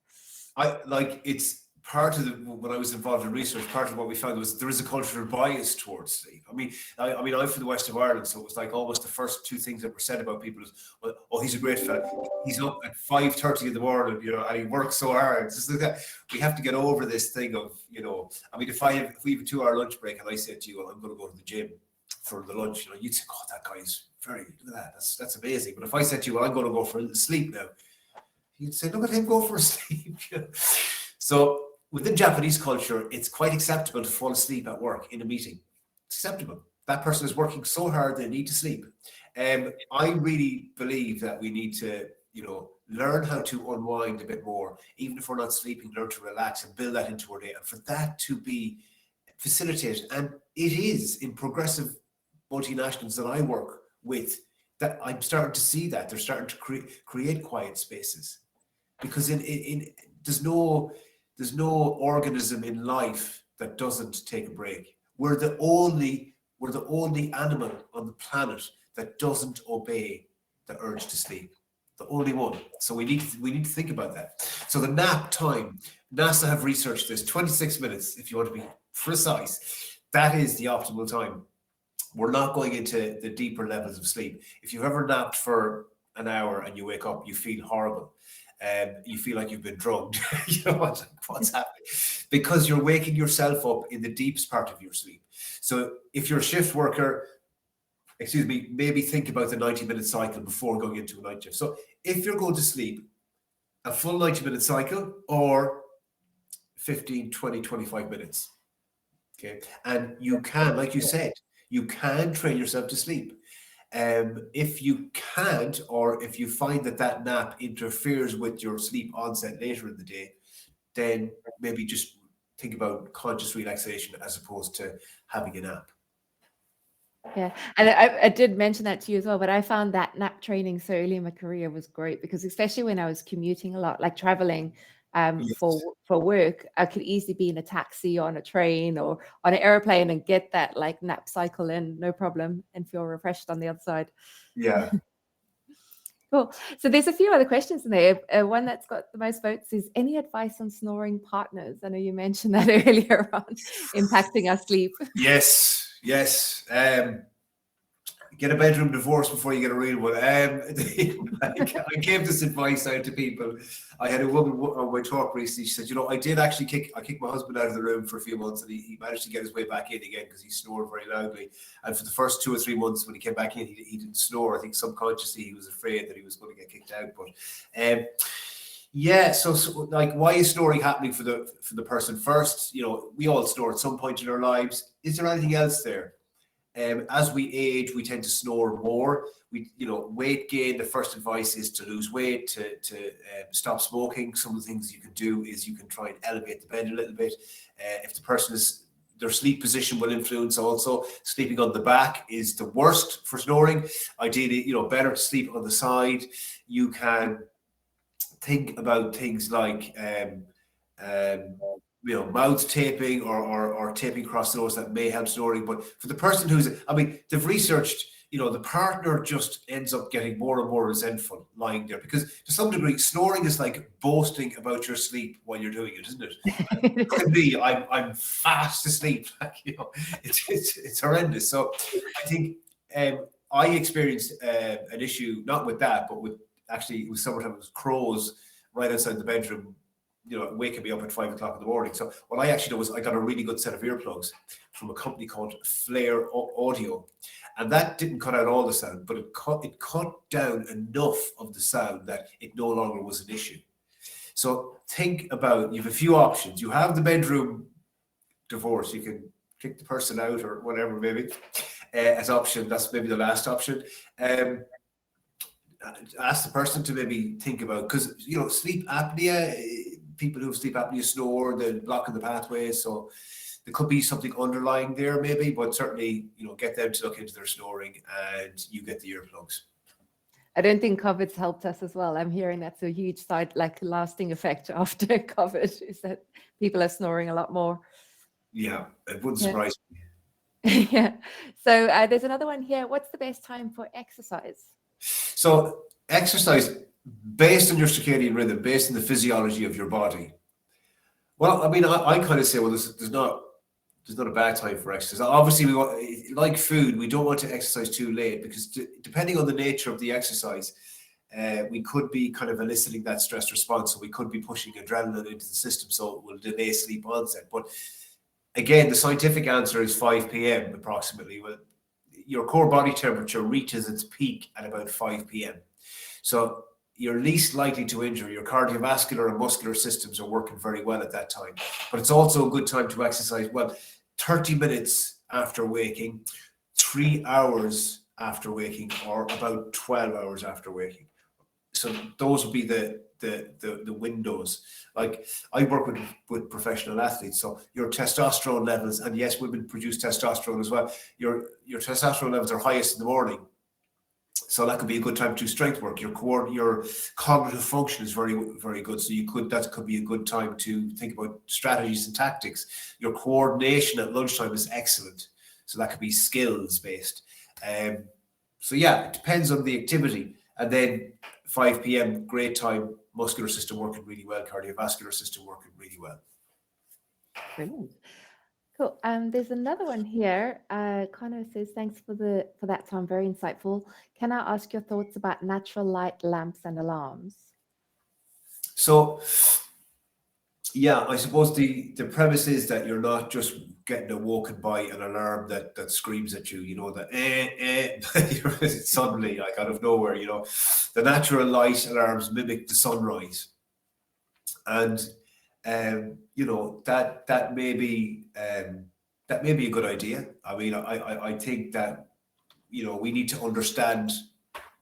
It's part of when I was involved in research, part of what we found was there is a cultural bias towards sleep. I mean, I'm from the west of Ireland, so it was like almost the first 2 things that were said about people is, well, oh, he's a great fella. He's up at 5:30 in the morning, and he works so hard. It's just like that. We have to get over this thing of, I mean, if we have a 2-hour lunch break and I said to you, well, I'm going to go to the gym for the lunch, you'd say, oh, that guy's look at that. That's amazing. But if I said to you, well, I'm going to go for a little sleep now, you'd say, look at him go for a sleep. So within Japanese culture, it's quite acceptable to fall asleep at work in a meeting. It's acceptable. That person is working so hard, they need to sleep. I really believe that we need to, learn how to unwind a bit more. Even if we're not sleeping, learn to relax and build that into our day. And for that to be facilitated, and it is in progressive multinationals that I work with, that I'm starting to see that. They're starting to create quiet spaces. Because there's no organism in life that doesn't take a break. We're the only we're the only animal on the planet that doesn't obey the urge to sleep. The only one. So we need to think about that. So the nap time, NASA have researched this, 26 minutes, if you want to be precise. That is the optimal time. We're not going into the deeper levels of sleep. If you've ever napped for an hour and you wake up, you feel horrible. You feel like you've been drugged. You know what's happening? Because you're waking yourself up in the deepest part of your sleep. So if you're a shift worker, maybe think about the 90-minute cycle before going into a night shift. So if you're going to sleep, a full 90-minute cycle or 15, 20, 25 minutes. Okay. And you can, like you said, you can train yourself to sleep. If you can't, or if you find that nap interferes with your sleep onset later in the day, then maybe just think about conscious relaxation as opposed to having a nap. Yeah, and I did mention that to you as well, but I found that nap training so early in my career was great because especially when I was commuting a lot, like traveling Yes. for work, I could easily be in a taxi, on a train, or on an airplane and get that like nap cycle in, no problem, and feel refreshed on the other side. Yeah. Cool. So there's a few other questions in there. One that's got the most votes is any advice on snoring partners? I know you mentioned that earlier on, impacting our sleep. Yes. Get a bedroom divorce before you get a real one. I gave this advice out to people. I had a woman on my talk recently. She said, I did actually kick my husband out of the room for a few months, and he managed to get his way back in again because he snored very loudly. And for the first 2 or 3 months when he came back in, he didn't snore. I think subconsciously he was afraid that he was going to get kicked out. But yeah, so like, why is snoring happening for the person first? We all snore at some point in our lives. Is there anything else there? As we age, we tend to snore more. Weight gain. The first advice is to lose weight, to stop smoking. Some of the things you can do is you can try and elevate the bed a little bit. If the person their sleep position will influence also. Sleeping on the back is the worst for snoring. Ideally, better to sleep on the side. You can think about things like mouth taping or taping across the nose that may help snoring. But for the person they've researched, the partner just ends up getting more and more resentful lying there because to some degree, snoring is like boasting about your sleep while you're doing it, isn't it? Look at me, I'm fast asleep. It's horrendous. So I think I experienced an issue, not with that, but it was summertime, it was crows right outside the bedroom, waking me up at 5 o'clock in the morning. So what I actually did was I got a really good set of earplugs from a company called Flare Audio. And that didn't cut out all the sound, but it cut down enough of the sound that it no longer was an issue. So think about, you have a few options. You have the bedroom divorce. You can kick the person out or whatever, maybe, as option. That's maybe the last option. Ask the person to maybe think about, because, sleep apnea, people who have sleep apnea snore, they're blocking the pathways. So there could be something underlying there maybe, but certainly, get them to look into their snoring and you get the earplugs. I don't think COVID's helped us as well. I'm hearing that's a huge lasting effect after COVID, is that people are snoring a lot more. Yeah, it wouldn't surprise me. Yeah. So there's another one here. What's the best time for exercise? So exercise based on your circadian rhythm, based on the physiology of your body. Well, I kind of say, well, there's not a bad time for exercise. Obviously, like food, we don't want to exercise too late because depending on the nature of the exercise, we could be kind of eliciting that stress response. So we could be pushing adrenaline into the system, so it will delay sleep onset. But again, the scientific answer is 5 p.m. approximately. Well, your core body temperature reaches its peak at about 5 p.m. So you're least likely to injure. Your cardiovascular and muscular systems are working very well at that time. But it's also a good time to exercise. Well, 30 minutes after waking, 3 hours after waking, or about 12 hours after waking. So those would be the windows. Like, I work with professional athletes, so your testosterone levels, and yes, women produce testosterone as well. Your testosterone levels are highest in the morning. So that could be a good time to do strength work. Your cognitive function is very, very good. So that could be a good time to think about strategies and tactics. Your coordination at lunchtime is excellent. So that could be skills based. So yeah, it depends on the activity. And then 5 p.m, great time, muscular system working really well, cardiovascular system working really well. Brilliant. Cool. There's another one here. Connor says, thanks for that, Tom. Very insightful. Can I ask your thoughts about natural light lamps and alarms? So yeah, I suppose the premise is that you're not just getting awoken by an alarm that screams at you, you know, that suddenly, like out of nowhere, you know. The natural light alarms mimic the sunrise. And you know, that may be a good idea. I mean, I think that, you know, we need to understand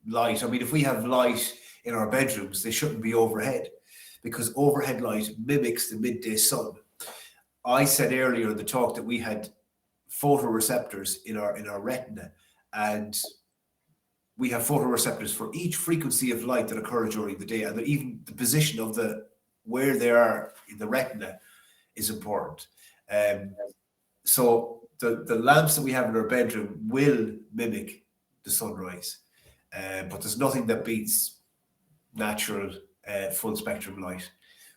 light. I mean, if we have light in our bedrooms, they shouldn't be overhead, because overhead light mimics the midday sun. I said earlier in the talk that we had photoreceptors in our retina, and we have photoreceptors for each frequency of light that occurs during the day, and even the position of where they are in the retina is important. So the lamps that we have in our bedroom will mimic the sunrise, but there's nothing that beats natural full spectrum light.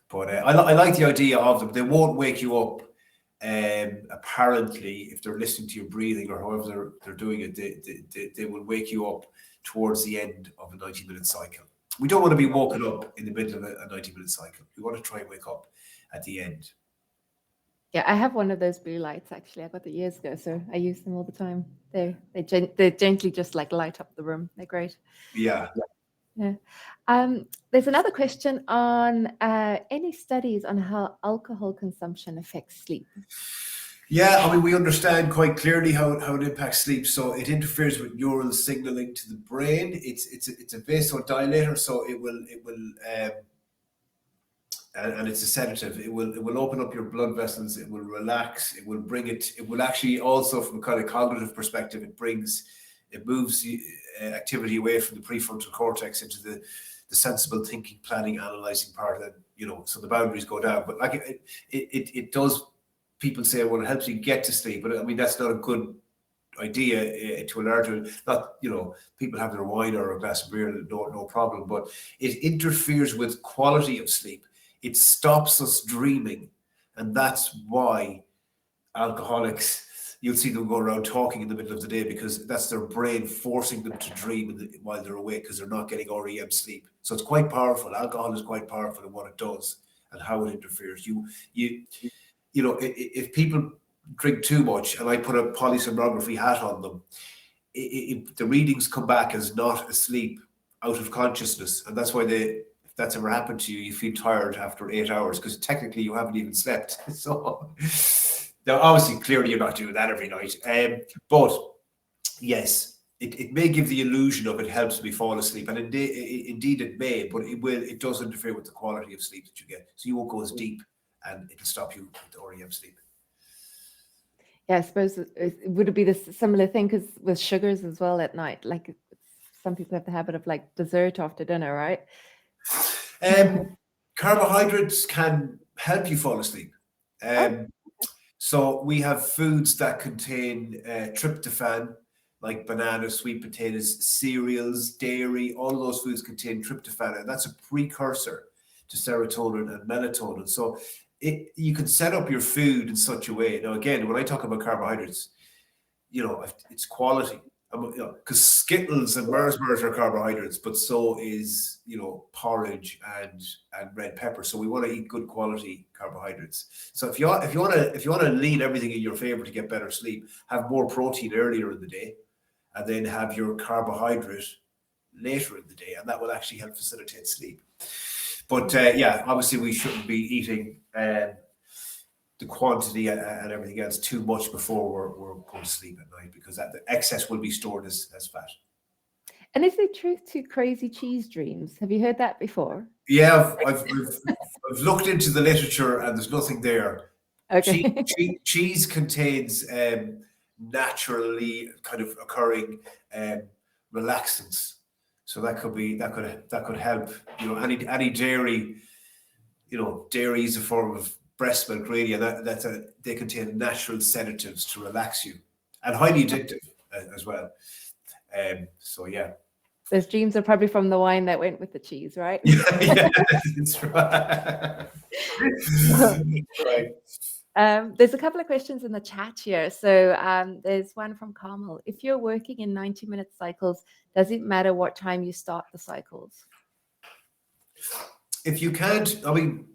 But I like the idea of them. They won't wake you up. Apparently, if they're listening to your breathing or however they're doing it, they will wake you up towards the end of a 90-minute cycle. We don't want to be woken up in the middle of a 90-minute cycle. We want to try and wake up at the end. Yeah, I have one of those blue lights, actually. I got it years ago, so I use them all the time. They gently just like light up the room. They're great. Yeah. Yeah. There's another question on any studies on how alcohol consumption affects sleep. Yeah, I mean, we understand quite clearly how it impacts sleep. So it interferes with neural signaling to the brain. It's a vasodilator, so it will and it's a sedative. It will open up your blood vessels. It will relax. It will bring it. It will actually also, from a kind of cognitive perspective, it moves the activity away from the prefrontal cortex into the sensible thinking, planning, analyzing part. And you know, so the boundaries go down. But like it does. People say, well, it helps you get to sleep, but I mean that's not a good idea to a larger. Not, you know, people have their wine or a glass of beer, no problem. But it interferes with quality of sleep. It stops us dreaming, and that's why alcoholics, you'll see them go around talking in the middle of the day, because that's their brain forcing them to dream while they're awake, because they're not getting REM sleep. So it's quite powerful. Alcohol is quite powerful in what it does and how it interferes. You know, if people drink too much and I put a polysomnography hat on them, the readings come back as not asleep, out of consciousness. And that's why if that's ever happened to you, you feel tired after 8 hours, because technically you haven't even slept. So now, obviously, clearly you're not doing that every night. But yes, it may give the illusion of it helps me fall asleep. And indeed it may, but it does interfere with the quality of sleep that you get. So you won't go as deep, and it'll stop you with the REM sleep. Yeah, I suppose would it be this similar thing, because with sugars as well at night, like some people have the habit of like dessert after dinner, right? Carbohydrates can help you fall asleep. So we have foods that contain tryptophan, like bananas, sweet potatoes, cereals, dairy. All of those foods contain tryptophan, and that's a precursor to serotonin and melatonin. So you can set up your food in such a way. Now, again, when I talk about carbohydrates, you know, it's quality. You know, because Skittles and Mars bars are carbohydrates, but so is, you know, porridge and red pepper. So we want to eat good quality carbohydrates. So if you want to lean everything in your favor to get better sleep, have more protein earlier in the day, and then have your carbohydrate later in the day, and that will actually help facilitate sleep. But yeah, obviously we shouldn't be eating the quantity and everything else too much before we're going to sleep at night, because the excess will be stored as fat. And is there truth to crazy cheese dreams? Have you heard that before? Yeah, I've looked into the literature, and there's nothing there. Okay. Cheese contains naturally kind of occurring relaxants, so that could help. You know, any dairy. You know, dairy is a form of breast milk, really, and they contain natural sedatives to relax you. and highly addictive as well. So yeah. Those dreams are probably from the wine that went with the cheese, right? Yeah, that's right. Right. There's a couple of questions in the chat here. So there's one from Carmel. If you're working in 90-minute cycles, does it matter what time you start the cycles? If you can't, I mean,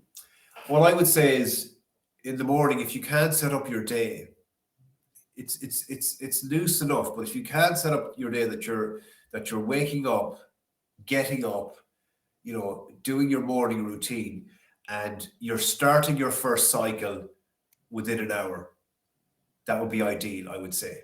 what I would say is in the morning, if you can't set up your day, it's loose enough. But if you can't set up your day that you're waking up, getting up, doing your morning routine, and you're starting your first cycle within an hour, that would be ideal, I would say.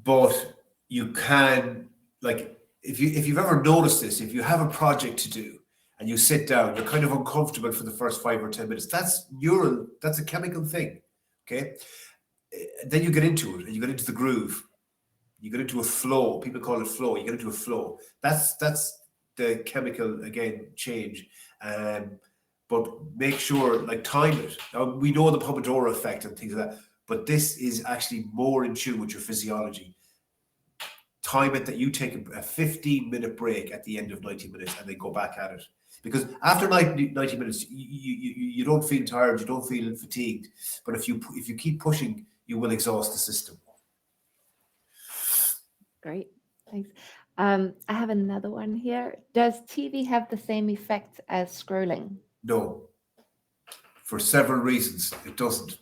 But you can, like, if you've ever noticed this, if you have a project to do and you sit down, you're kind of uncomfortable for the first 5 or 10 minutes. That's neural, that's a chemical thing. Okay. Then you get into it and you get into the groove. You get into a flow. People call it flow. You get into a flow. That's the chemical, again, change. But make sure, like, time it. Now, we know the Pomodoro effect and things like that, but this is actually more in tune with your physiology. Time it that you take a 15-minute break at the end of 90 minutes and then go back at it. Because after 90 minutes, you don't feel tired, you don't feel fatigued. But if you keep pushing, you will exhaust the system. Great, thanks. I have another one here. Does TV have the same effect as scrolling? No, for several reasons. It doesn't.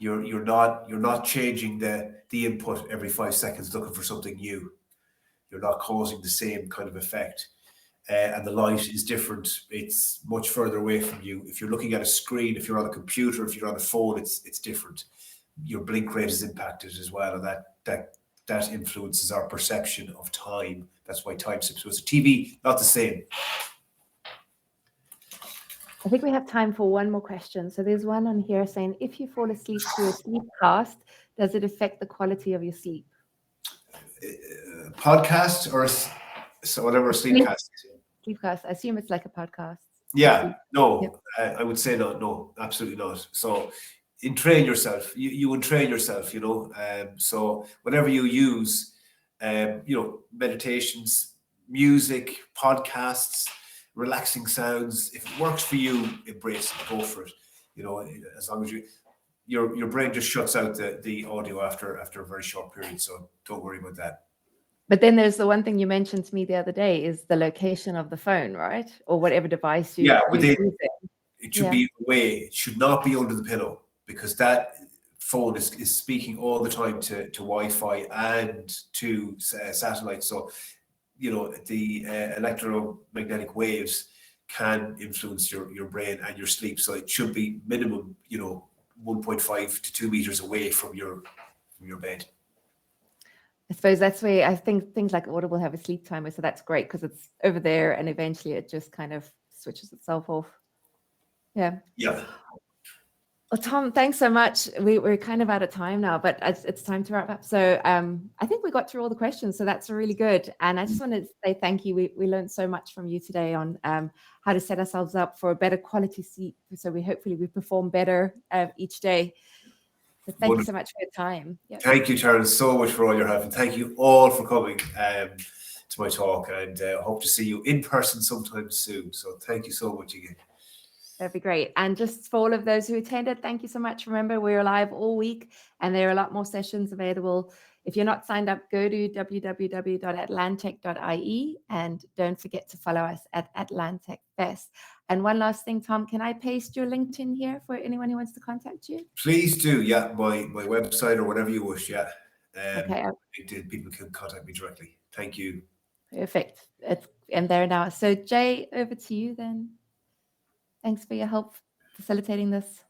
You're not changing the input every 5 seconds looking for something new. You're not causing the same kind of effect. And the light is different. It's much further away from you. If you're looking at a screen, if you're on a computer, if you're on a phone, it's different. Your blink rate is impacted as well, and that influences our perception of time. That's why time slips. So it's a TV, not the same. I think we have time for one more question. So there's one on here saying, if you fall asleep to a sleep cast, does it affect the quality of your sleep? Podcast or whatever a sleep cast is. Sleepcast. I assume it's like a podcast. Yeah, no, yep. I would say no, absolutely not. So entrain yourself. You entrain yourself, so whatever you use, meditations, music, podcasts, relaxing sounds, if it works for you, embrace it, go for it. As long as your brain just shuts out the audio after a very short period. So don't worry about that. But then there's the one thing you mentioned to me the other day is the location of the phone, right? Or whatever device you use. It should be away. It should not be under the pillow, because that phone is speaking all the time to Wi-Fi and to satellite. So, the electromagnetic waves can influence your brain and your sleep. So it should be minimum, 1.5 to 2 meters away from your bed. I suppose that's where I think things like Audible have a sleep timer. So that's great because it's over there and eventually it just kind of switches itself off. Yeah. Yeah. Well, Tom, thanks so much. We're kind of out of time now, but it's time to wrap up. So I think we got through all the questions. So that's really good. And I just want to say thank you. We learned so much from you today on how to set ourselves up for a better quality sleep. So hopefully we perform better each day. So thank you so much for your time. Yep. Thank you, Taryn, so much for all your help. And thank you all for coming to my talk. And hope to see you in person sometime soon. So thank you so much again. That'd be great. And just for all of those who attended, thank you so much. Remember, we're live all week and there are a lot more sessions available. If you're not signed up, go to www.atlantec.ie and don't forget to follow us at AtlanTec Fest. And one last thing, Tom, can I paste your LinkedIn here for anyone who wants to contact you? Please do. Yeah, my website or whatever you wish. Yeah. Okay. People can contact me directly. Thank you. Perfect. It's in there now. So Jay, over to you then. Thanks for your help facilitating this.